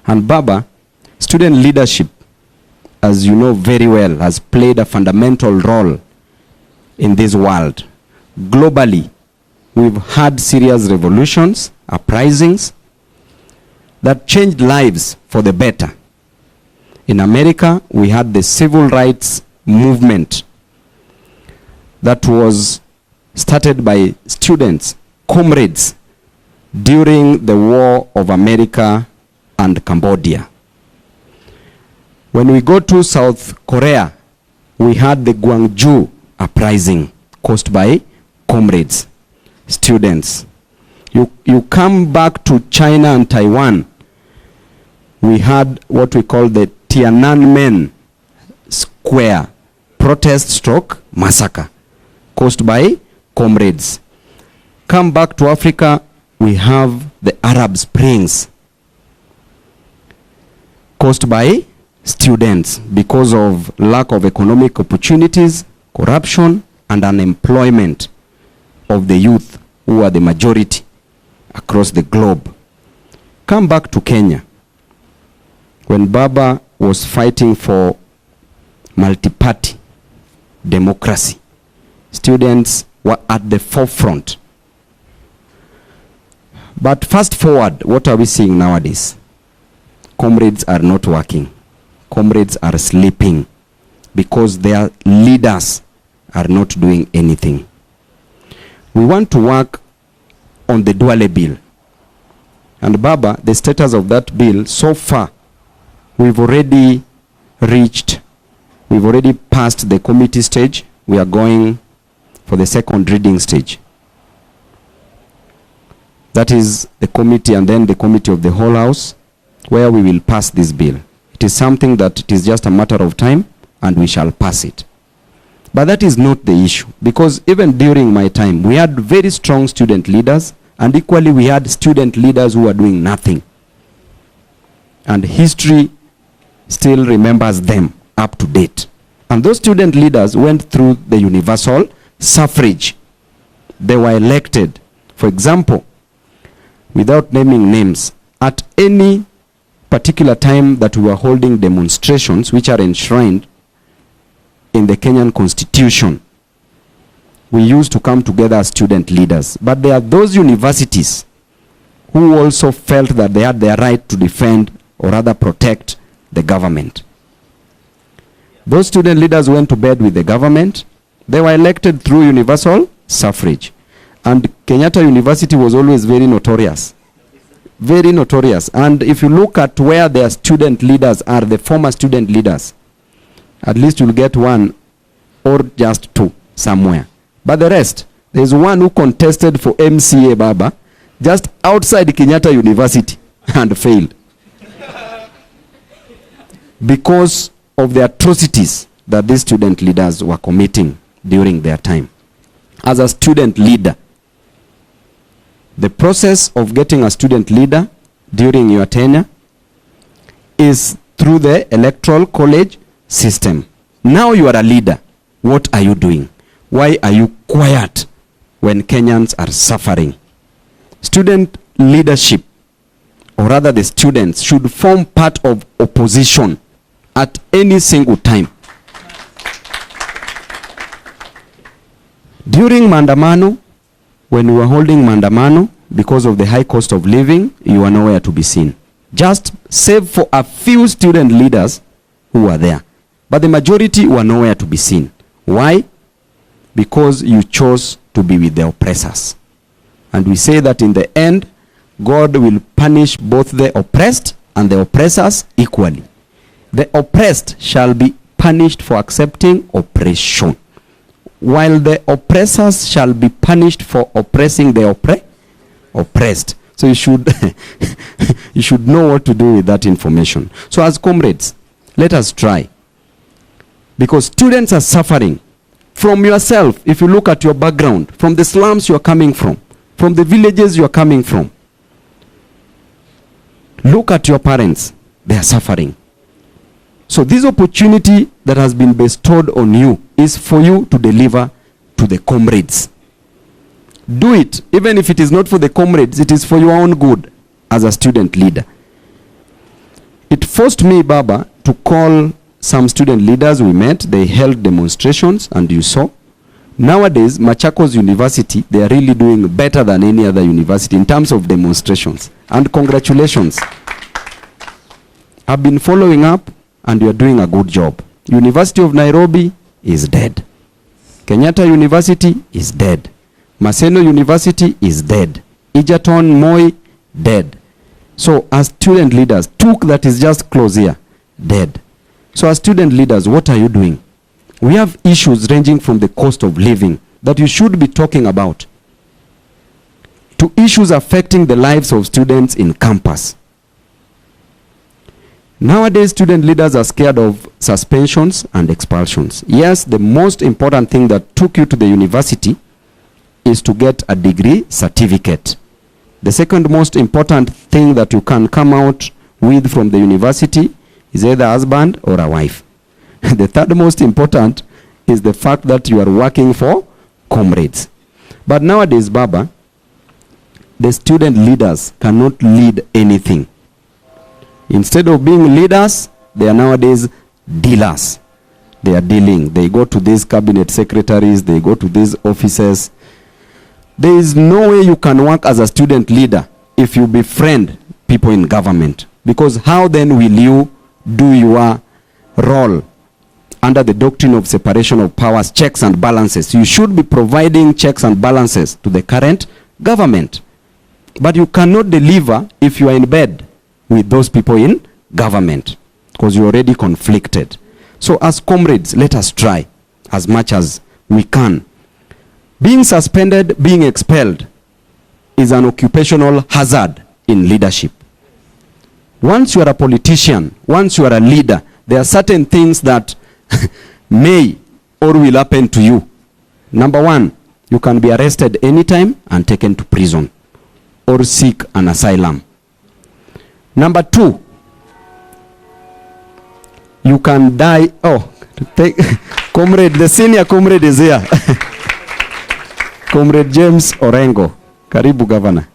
And Baba, student leadership, as you know very well, has played a fundamental role in this world. Globally, we've had serious revolutions, uprisings, that changed lives for the better. In America, we had the civil rights movement that was started by students, comrades, during the War of America and Cambodia. When we go to South Korea, we had the Gwangju uprising caused by comrades, students. You come back to China and Taiwan, we had what we call the Tiananmen Square protest stroke massacre caused by comrades. Come back to Africa, we have the Arab Springs caused by students because of lack of economic opportunities, corruption, and unemployment of the youth who are the majority across the globe. Come back to Kenya. When Baba was fighting for multi-party democracy, students were at the forefront. But fast forward, what are we seeing nowadays? Comrades are not working. Comrades are sleeping because their leaders are not doing anything. We want to work on the Duale bill. And Baba, the status of that bill, so far, we've already passed the committee stage. We are going for the second reading stage. That is the committee and then the committee of the whole house, where we will pass this bill. It is something that it is just a matter of time and we shall pass it. But that is not the issue, because even during my time, we had very strong student leaders, and equally we had student leaders who were doing nothing. And history still remembers them up to date. And those student leaders went through the universal suffrage. They were elected. For example, without naming names, at any particular time that we were holding demonstrations which are enshrined in the Kenyan Constitution, we used to come together as student leaders. But there are those universities who also felt that they had their right to defend or rather protect the government. Those student leaders went to bed with the government. They were elected through universal suffrage. And Kenyatta University was always very notorious. Very notorious. And if you look at where their student leaders are, the former student leaders, at least you'll get one or just two somewhere. But the rest, there's one who contested for MCA Baba just outside Kenyatta University and failed. Because of the atrocities that these student leaders were committing during their time. As a student leader, the process of getting a student leader during your tenure is through the electoral college system. Now you are a leader. What are you doing? Why are you quiet when Kenyans are suffering? Student leadership, or rather the students, should form part of opposition at any single time. During Maandamano, when we were holding Maandamano, because of the high cost of living, you are nowhere to be seen. Just save for a few student leaders who were there. But the majority were nowhere to be seen. Why? Because you chose to be with the oppressors. And we say that in the end, God will punish both the oppressed and the oppressors equally. The oppressed shall be punished for accepting oppression, while the oppressors shall be punished for oppressing the oppressed. So you should you should know what to do with that information. So as comrades, let us try. Because students are suffering. From yourself, if you look at your background, from the slums you are coming from the villages you are coming from, look at your parents, they are suffering. So this opportunity that has been bestowed on you is for you to deliver to the comrades. Do it. Even if it is not for the comrades, it is for your own good as a student leader. forced me, Baba, to call some student leaders we met. They held demonstrations, and you saw. Nowadays, Machakos University, they are really doing better than any other university in terms of demonstrations. And congratulations. I've been following up, and you are doing a good job. University of Nairobi is dead. Kenyatta University is dead. Maseno University is dead. Egerton, Moi, dead. So as student leaders, TUK that is just close here, dead. So as student leaders, what are you doing? We have issues ranging from the cost of living that you should be talking about, to issues affecting the lives of students in campus. Nowadays, student leaders are scared of suspensions and expulsions. Yes, the most important thing that took you to the university is to get a degree certificate. The second most important thing that you can come out with from the university is either a husband or a wife. The third most important is the fact that you are working for comrades. But nowadays, Baba, the student leaders cannot lead anything. Instead of being leaders, they are nowadays dealers. They are dealing. They go to these cabinet secretaries, they go to these offices. There is no way you can work as a student leader if you befriend people in government. Because how then will you do your role under the doctrine of separation of powers, checks and balances? You should be providing checks and balances to the current government. But you cannot deliver if you are in bed with those people in government, because you're already conflicted. So as comrades, let us try as much as we can. Being suspended, being expelled is an occupational hazard in leadership. Once you are a politician, once you are a leader, there are certain things that may or will happen to you. Number one, you can be arrested anytime and taken to prison or seek an asylum. Number two, you can die. Oh, comrade, the senior comrade is here. Comrade James Orengo. Karibu, Governor.